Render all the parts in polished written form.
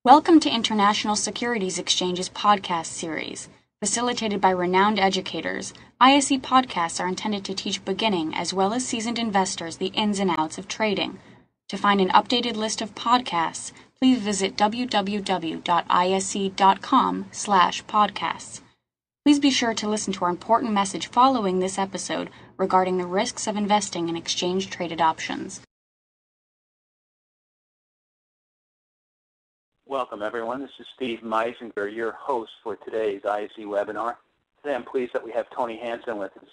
Welcome to International Securities Exchange's podcast series. Facilitated by renowned educators, ISE podcasts are intended to teach beginning as well as seasoned investors the ins and outs of trading. To find an updated list of podcasts, please visit www.ise.com/podcasts. Please be sure to listen to our important message following this episode regarding the risks of investing in exchange-traded options. Welcome, everyone. This is Steve Meisinger, your host for today's ISE webinar. Today I'm pleased that we have Toni Hansen with us.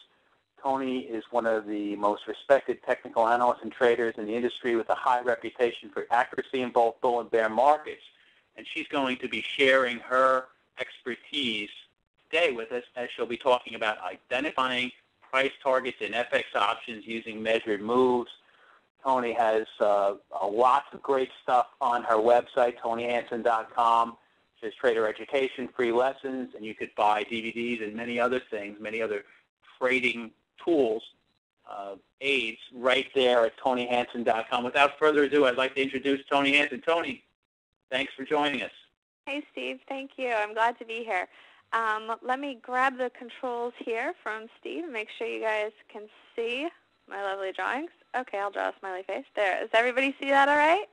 Toni is one of the most respected technical analysts and traders in the industry with a high reputation for accuracy in both bull and bear markets. And she's going to be sharing her expertise today with us as she'll be talking about identifying price targets in FX options using measured moves. Toni has lots of great stuff on her website, tonihansen.com. She has trader education, free lessons, and you could buy DVDs and many other things, many other trading tools, aids right there at tonihansen.com. Without further ado, I'd like to introduce Toni Hansen. Toni, thanks for joining us. Hey, Steve. Thank you. I'm glad to be here. Let me grab the controls here from Steve and make sure you guys can see my lovely drawings. Okay, I'll draw a smiley face. There. Does everybody see that all right?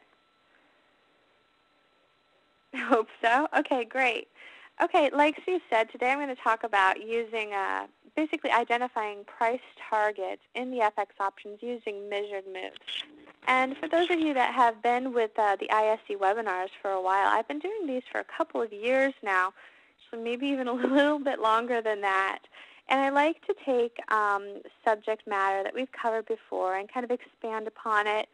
I hope so. Okay, great. Okay, like Steve said, today I'm going to talk about using, basically identifying price targets in the FX options using measured moves. And for those of you that have been with the ISE webinars for a while, I've been doing these for a couple of years now, so maybe even a little bit longer than that. And I like to take subject matter that we've covered before and kind of expand upon it,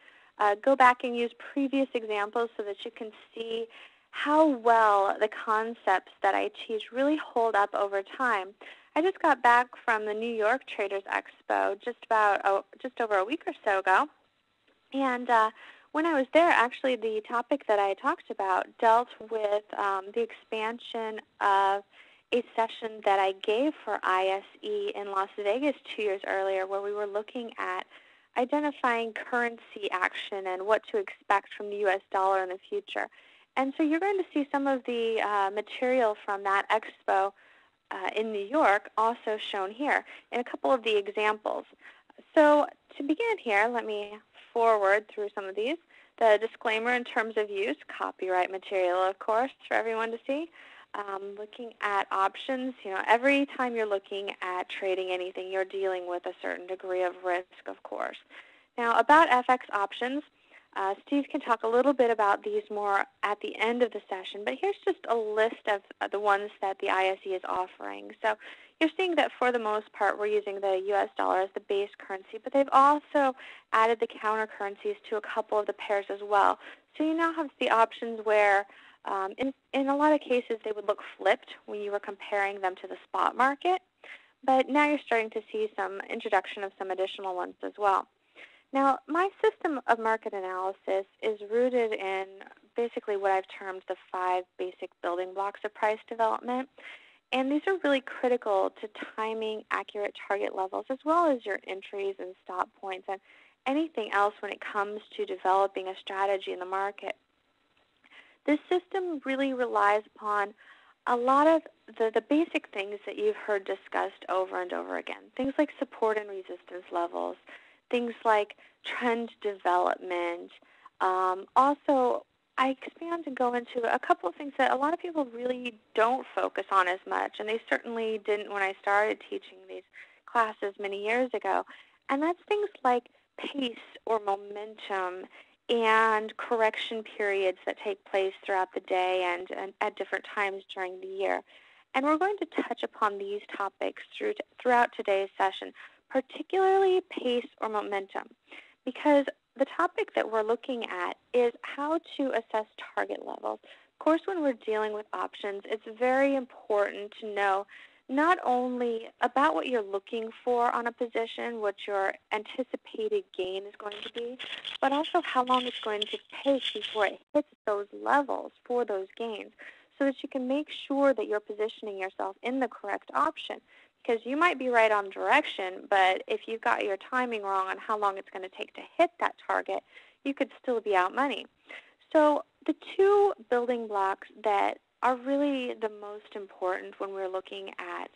go back and use previous examples so that you can see how well the concepts that I teach really hold up over time. I just got back from the New York Traders Expo just over a week or so ago. And when I was there, actually the topic that I talked about dealt with the expansion of a session that I gave for ISE in Las Vegas 2 years earlier, where we were looking at identifying currency action and what to expect from the U.S. dollar in the future. And so you're going to see some of the material from that expo in New York also shown here in a couple of the examples. So to begin here, let me forward through some of these. The disclaimer in terms of use, copyright material, of course, for everyone to see. Looking at options, every time you're looking at trading anything, you're dealing with a certain degree of risk, of course. Now, about FX options, Steve can talk a little bit about these more at the end of the session, but here's just a list of the ones that the ISE is offering. So you're seeing that for the most part, we're using the U.S. dollar as the base currency, but they've also added the counter currencies to a couple of the pairs as well. So you now have the options where in a lot of cases, they would look flipped when you were comparing them to the spot market, but now you're starting to see some introduction of some additional ones as well. Now, my system of market analysis is rooted in basically what I've termed the 5 basic building blocks of price development, and these are really critical to timing accurate target levels as well as your entries and stop points and anything else when it comes to developing a strategy in the market. This system really relies upon a lot of the basic things that you've heard discussed over and over again, things like support and resistance levels, things like trend development. Also, I expand and go into a couple of things that a lot of people really don't focus on as much, and they certainly didn't when I started teaching these classes many years ago, and that's things like pace or momentum and correction periods that take place throughout the day and at different times during the year. And we're going to touch upon these topics throughout today's session, particularly pace or momentum, because the topic that we're looking at is how to assess target levels. Of course, when we're dealing with options, it's very important to know not only about what you're looking for on a position, what your anticipated gain is going to be, but also how long it's going to take before it hits those levels for those gains so that you can make sure that you're positioning yourself in the correct option. Because you might be right on direction, but if you've got your timing wrong on how long it's going to take to hit that target, you could still be out money. So the two building blocks that are really the most important when we're looking at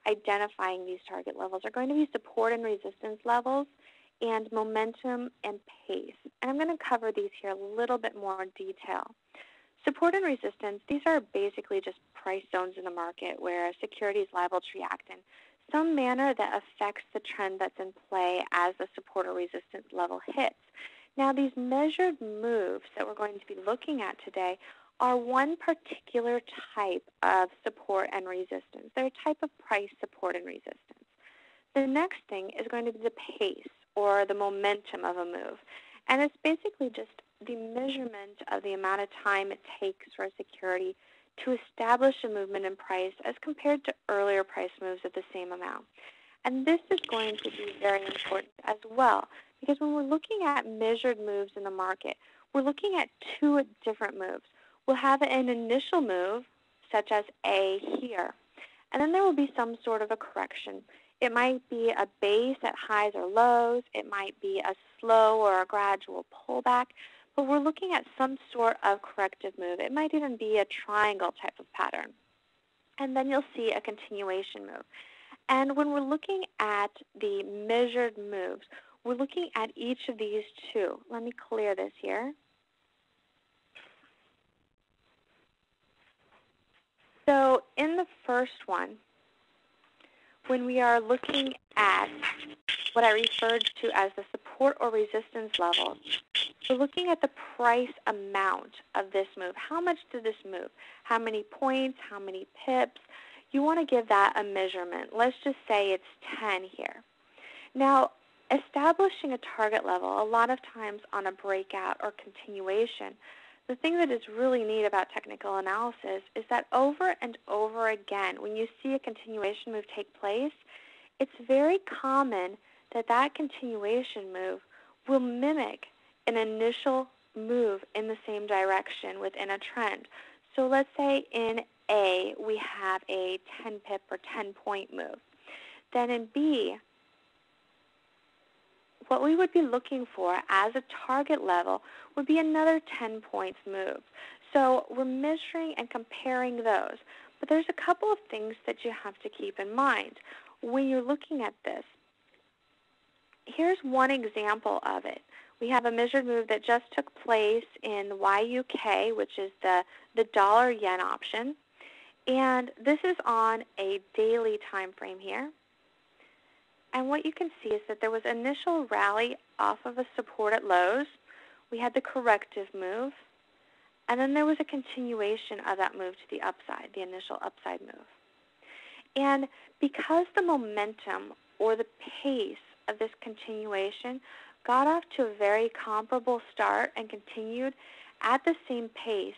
identifying these target levels are going to be support and resistance levels and momentum and pace. And I'm going to cover these here a little bit more in detail. Support and resistance, these are basically just price zones in the market where a security is liable to react in some manner that affects the trend that's in play as the support or resistance level hits. Now, these measured moves that we're going to be looking at today are one particular type of support and resistance. They're a type of price support and resistance. The next thing is going to be the pace or the momentum of a move. And it's basically just the measurement of the amount of time it takes for a security to establish a movement in price as compared to earlier price moves of the same amount. And this is going to be very important as well, because when we're looking at measured moves in the market, we're looking at two different moves. We'll have an initial move, such as A here, and then there will be some sort of a correction. It might be a base at highs or lows. It might be a slow or a gradual pullback, but we're looking at some sort of corrective move. It might even be a triangle type of pattern. And then you'll see a continuation move. And when we're looking at the measured moves, we're looking at each of these two. Let me clear this here. So in the first one, when we are looking at what I referred to as the support or resistance levels, we're looking at the price amount of this move. How much did this move? How many points? How many pips? You want to give that a measurement. Let's just say it's 10 here. Now, establishing a target level, a lot of times on a breakout or continuation, the thing that is really neat about technical analysis is that over and over again, when you see a continuation move take place, it's very common that that continuation move will mimic an initial move in the same direction within a trend. So let's say in A, we have a 10 pip or 10-point move. Then in B, what we would be looking for as a target level would be another 10 points move. So we're measuring and comparing those. But there's a couple of things that you have to keep in mind when you're looking at this. Here's one example of it. We have a measured move that just took place in YUK, which is the dollar-yen option. And this is on a daily time frame here. And what you can see is that there was initial rally off of a support at lows. We had the corrective move. And then there was a continuation of that move to the upside, the initial upside move. And because the momentum or the pace of this continuation got off to a very comparable start and continued at the same pace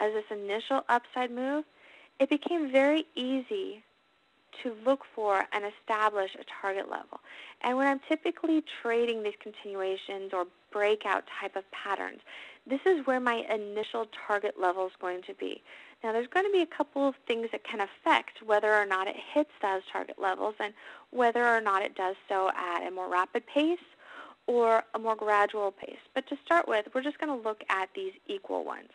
as this initial upside move, it became very easy to look for and establish a target level. And when I'm typically trading these continuations or breakout type of patterns, this is where my initial target level is going to be. Now, there's going to be a couple of things that can affect whether or not it hits those target levels and whether or not it does so at a more rapid pace or a more gradual pace. But to start with, we're just going to look at these equal ones.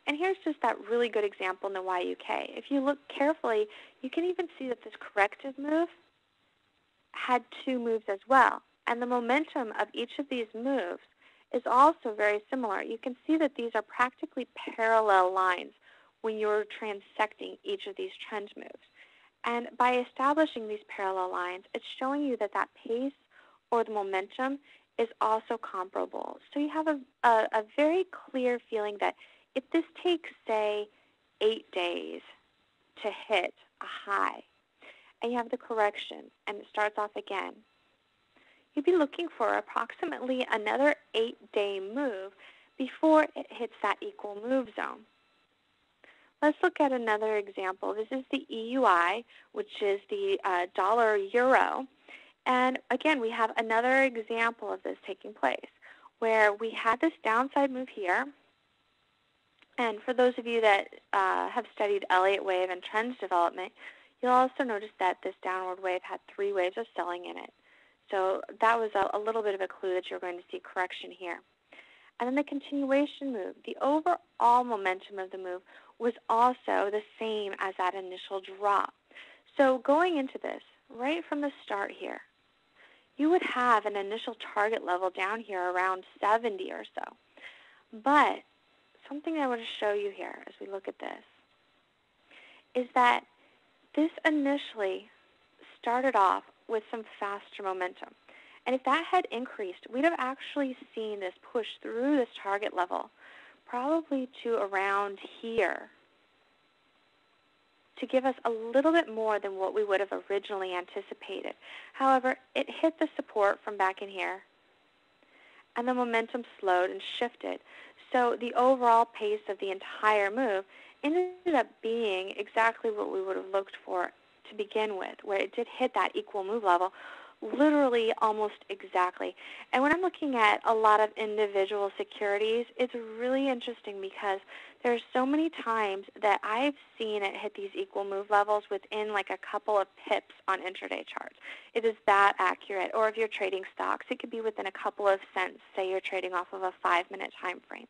And here's just that really good example in the YUK. If you look carefully, you can even see that this corrective move had two moves as well. And the momentum of each of these moves is also very similar. You can see that these are practically parallel lines when you're transecting each of these trend moves. And by establishing these parallel lines, it's showing you that that pace or the momentum is also comparable. So you have a very clear feeling that if this takes, say, 8 days to hit a high, and you have the correction, and it starts off again, you'd be looking for approximately another 8-day move before it hits that equal move zone. Let's look at another example. This is the EUI, which is the dollar-euro. And again, we have another example of this taking place, where we had this downside move here. And for those of you that have studied Elliott wave and trends development, you'll also notice that this downward wave had 3 waves of selling in it. So that was a little bit of a clue that you're going to see correction here. And then the continuation move, the overall momentum of the move was also the same as that initial drop. So going into this, right from the start here, you would have an initial target level down here around 70 or so. But something I want to show you here as we look at this is that this initially started off with some faster momentum. And if that had increased, we'd have actually seen this push through this target level, probably to around here, to give us a little bit more than what we would have originally anticipated. However, it hit the support from back in here, and the momentum slowed and shifted. So the overall pace of the entire move ended up being exactly what we would have looked for to begin with, where it did hit that equal move level, literally almost exactly. And when I'm looking at a lot of individual securities, it's really interesting because there's so many times that I've seen it hit these equal move levels within like a couple of pips on intraday charts. It is that accurate. Or if you're trading stocks, it could be within a couple of cents, say you're trading off of a 5-minute time frame.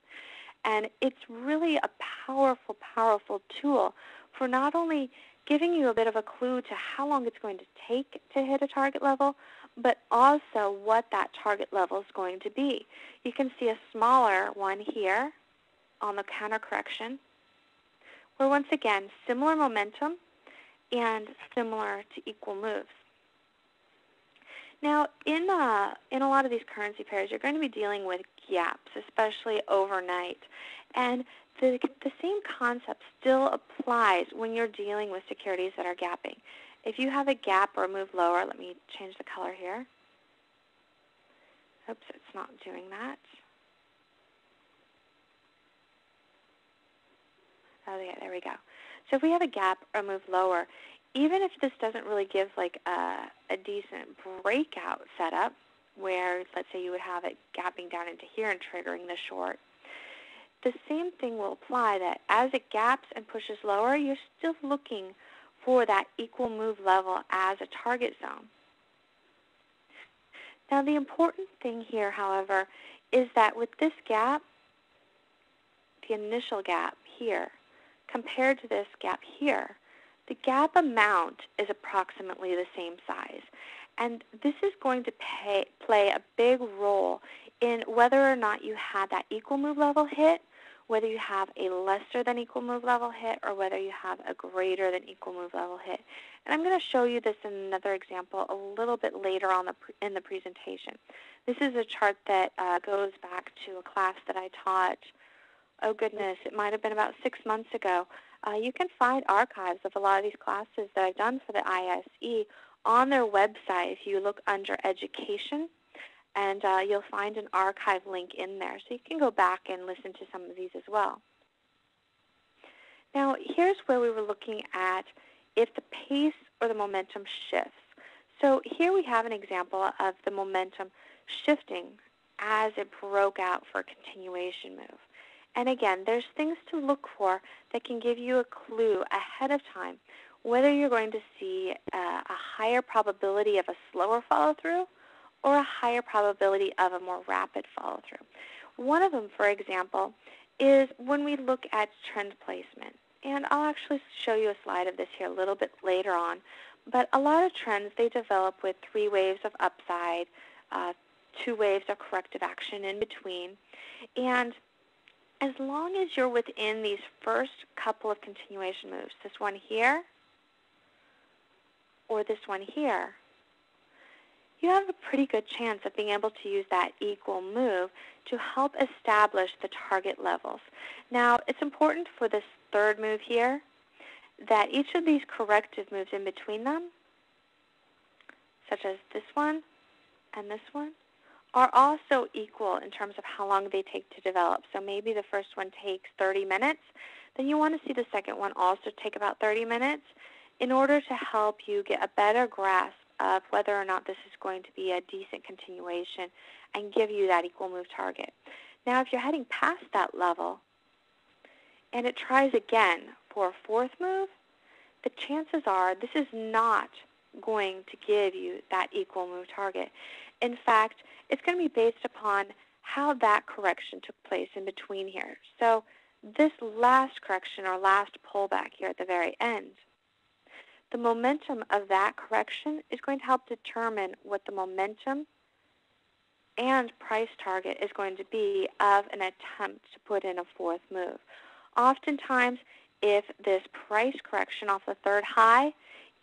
And it's really a powerful, powerful tool for not only giving you a bit of a clue to how long it's going to take to hit a target level, but also what that target level is going to be. You can see a smaller one here on the counter correction, where once again, similar momentum and similar to equal moves. Now, in a lot of these currency pairs, you're going to be dealing with gaps, especially overnight. And the same concept still applies when you're dealing with securities that are gapping. If you have a gap or a move lower, let me change the color here. Oops, it's not doing that. Oh, yeah, there we go. So if we have a gap or move lower, even if this doesn't really give like a decent breakout setup, where let's say you would have it gapping down into here and triggering the short, the same thing will apply, that as it gaps and pushes lower, you're still looking for that equal move level as a target zone. Now the important thing here, however, is that with this gap, the initial gap here, compared to this gap here, the gap amount is approximately the same size. And this is going to play a big role in whether or not you had that equal move level hit, whether you have a lesser than equal move level hit, or whether you have a greater than equal move level hit. And I'm going to show you this in another example a little bit later on in the presentation. This is a chart that goes back to a class that I taught, oh goodness, it might have been about 6 months ago. You can find archives of a lot of these classes that I've done for the ISE on their website if you look under Education, and you'll find an archive link in there. So you can go back and listen to some of these as well. Now, here's where we were looking at if the pace or the momentum shifts. So here we have an example of the momentum shifting as it broke out for a continuation move. And again, there's things to look for that can give you a clue ahead of time whether you're going to see a higher probability of a slower follow-through or a higher probability of a more rapid follow-through. One of them, for example, is when we look at trend placement. And I'll actually show you a slide of this here a little bit later on. But a lot of trends, they develop with 3 waves of upside, 2 waves of corrective action in between. And as long as you're within these first couple of continuation moves, this one here or this one here, you have a pretty good chance of being able to use that equal move to help establish the target levels. Now, it's important for this third move here that each of these corrective moves in between them, such as this one and this one, are also equal in terms of how long they take to develop. So maybe the first one takes 30 minutes. Then you want to see the second one also take about 30 minutes in order to help you get a better grasp of whether or not this is going to be a decent continuation and give you that equal move target. Now, if you're heading past that level and it tries again for a fourth move, the chances are this is not going to give you that equal move target. In fact, it's going to be based upon how that correction took place in between here. So this last correction or last pullback here at the very end, the momentum of that correction is going to help determine what the momentum and price target is going to be of an attempt to put in a fourth move. Oftentimes, if this price correction off the third high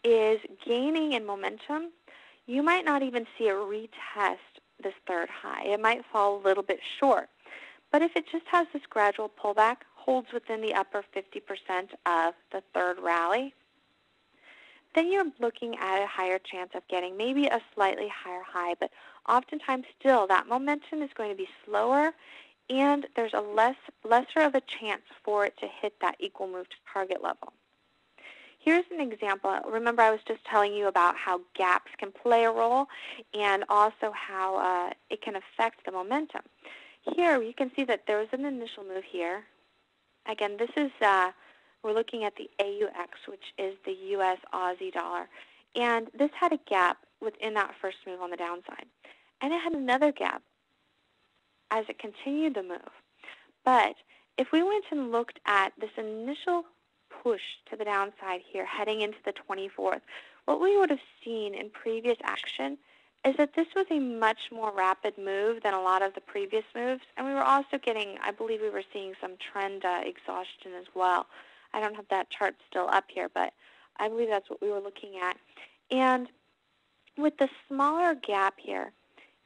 is gaining in momentum, you might not even see it retest this third high. It might fall a little bit short. But if it just has this gradual pullback, holds within the upper 50% of the third rally, then you're looking at a higher chance of getting maybe a slightly higher high, but oftentimes still that momentum is going to be slower, and there's a lesser of a chance for it to hit that equal move target level. Here's an example. Remember, I was just telling you about how gaps can play a role and also how it can affect the momentum. Here you can see that there was an initial move here. Again, this is we're looking at the AUX, which is the U.S. Aussie dollar. And this had a gap within that first move on the downside. And it had another gap as it continued the move. But if we went and looked at this initial push to the downside here heading into the 24th, what we would have seen in previous action is that this was a much more rapid move than a lot of the previous moves. And we were also getting, I believe we were seeing some trend exhaustion as well. I don't have that chart still up here, but I believe that's what we were looking at. And with the smaller gap here,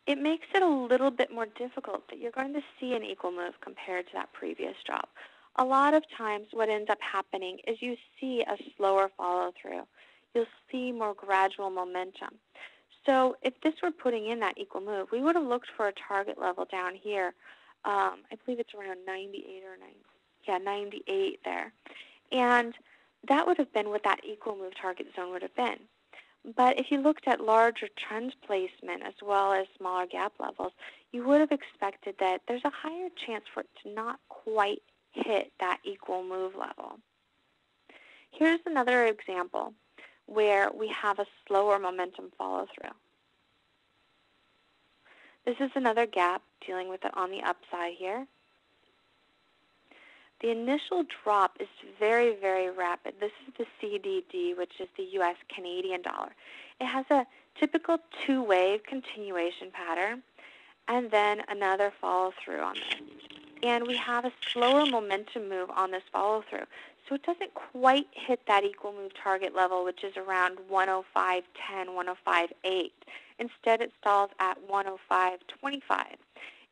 it makes it a little bit more difficult that you're going to see an equal move compared to that previous drop. A lot of times what ends up happening is you see a slower follow-through. You'll see more gradual momentum. So if this were putting in that equal move, we would have looked for a target level down here. I believe it's around 98 or 90. Yeah, 98 there. And that would have been what that equal move target zone would have been. But if you looked at larger trend placement as well as smaller gap levels, you would have expected that there's a higher chance for it to not quite hit that equal move level. Here's another example where we have a slower momentum follow-through. This is another gap dealing with it on the upside here. The initial drop is very, very rapid. This is the CDD, which is the U.S. Canadian dollar. It has a typical two-wave continuation pattern and then another follow-through on this. And we have a slower momentum move on this follow-through. So it doesn't quite hit that equal move target level, which is around 105.10, 105.8. Instead, it stalls at 105.25.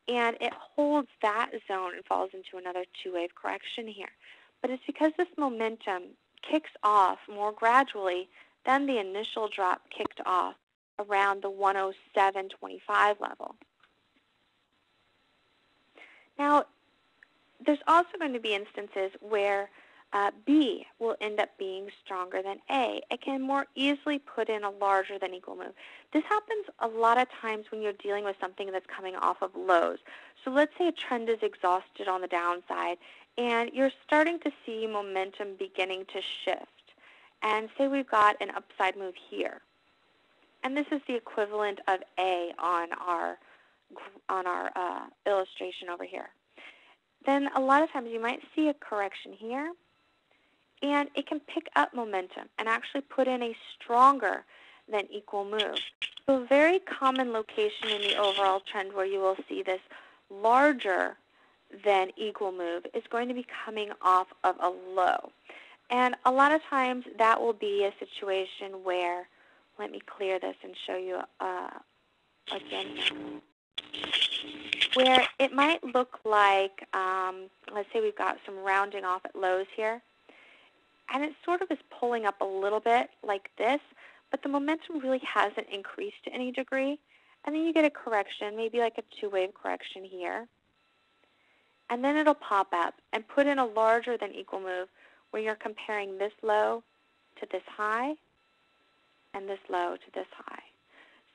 And it holds that zone and falls into another two-wave correction here. But it's because this momentum kicks off more gradually than the initial drop kicked off around the 107.25 level. Now, there's also going to be instances where B will end up being stronger than A. It can more easily put in a larger than equal move. This happens a lot of times when you're dealing with something that's coming off of lows. So let's say a trend is exhausted on the downside and you're starting to see momentum beginning to shift. And say we've got an upside move here. And this is the equivalent of A on our illustration over here. Then a lot of times you might see a correction here, and it can pick up momentum and actually put in a stronger than equal move. So a very common location in the overall trend where you will see this larger than equal move is going to be coming off of a low. And a lot of times that will be a situation where, let me clear this and show you again, where it might look like, let's say we've got some rounding off at lows here, and it sort of is pulling up a little bit like this, but the momentum really hasn't increased to any degree. And then you get a correction, maybe like a two-wave correction here. And then it'll pop up and put in a larger than equal move where you're comparing this low to this high and this low to this high.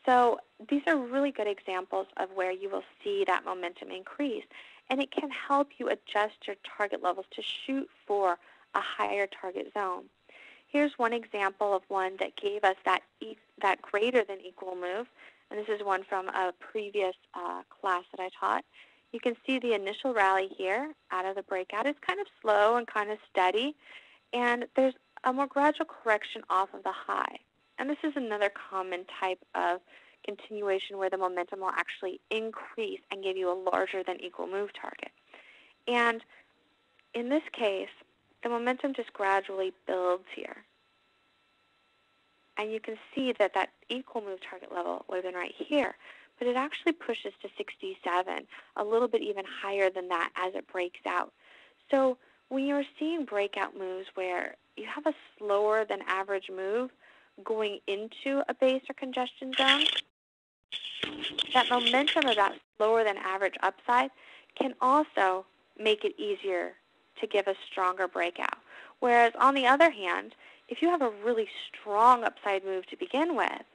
So these are really good examples of where you will see that momentum increase. And it can help you adjust your target levels to shoot for a higher target zone. Here's one example of one that gave us that greater than equal move. And this is one from a previous class that I taught. You can see the initial rally here out of the breakout is kind of slow and kind of steady, and there's a more gradual correction off of the high. And this is another common type of continuation where the momentum will actually increase and give you a larger than equal move target. And in this case, the momentum just gradually builds here. And you can see that that equal move target level would have been right here, but it actually pushes to 67, a little bit even higher than that as it breaks out. So when you're seeing breakout moves where you have a slower than average move going into a base or congestion zone, that momentum of that slower than average upside can also make it easier to give a stronger breakout. Whereas on the other hand, if you have a really strong upside move to begin with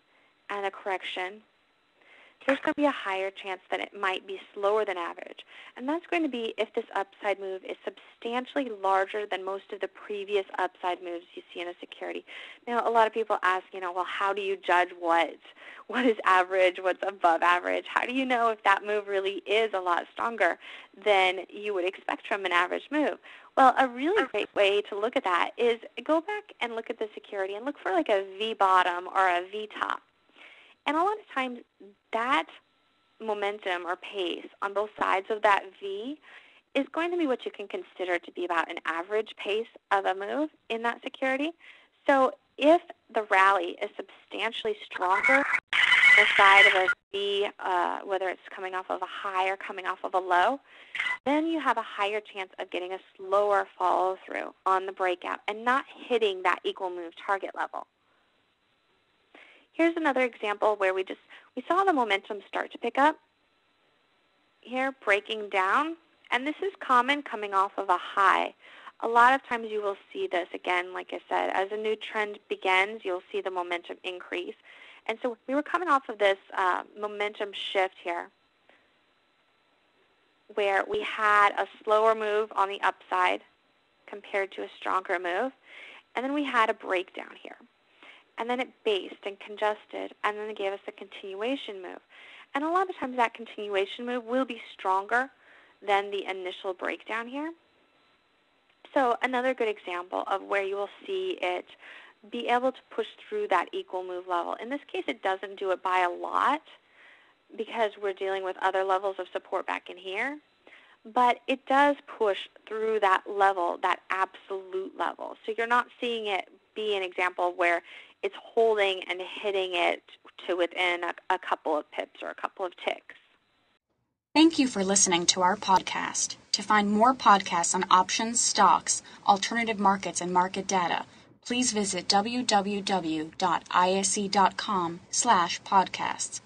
and a correction, there's going to be a higher chance that it might be slower than average. And that's going to be if this upside move is substantially larger than most of the previous upside moves you see in a security. Now, a lot of people ask, well, how do you judge what is average, what's above average? How do you know if that move really is a lot stronger than you would expect from an average move? Well, a really great way to look at that is go back and look at the security and look for like a V bottom or a V top. And a lot of times that momentum or pace on both sides of that V is going to be what you can consider to be about an average pace of a move in that security. So if the rally is substantially stronger on the side of a V, whether it's coming off of a high or coming off of a low, then you have a higher chance of getting a slower follow-through on the breakout and not hitting that equal move target level. Here's another example where we saw the momentum start to pick up. Here, breaking down, and this is common coming off of a high. A lot of times you will see this, again, like I said, as a new trend begins, you'll see the momentum increase. And so we were coming off of this momentum shift here where we had a slower move on the upside compared to a stronger move, and then we had a breakdown here. And then it based and congested, and then it gave us a continuation move. And a lot of times that continuation move will be stronger than the initial breakdown here. So another good example of where you will see it be able to push through that equal move level. In this case, it doesn't do it by a lot because we're dealing with other levels of support back in here. But it does push through that level, that absolute level. So you're not seeing it be an example where it's holding and hitting it to within a couple of pips or a couple of ticks. Thank you for listening to our podcast. To find more podcasts on options, stocks, alternative markets, and market data, please visit www.ise.com/podcasts.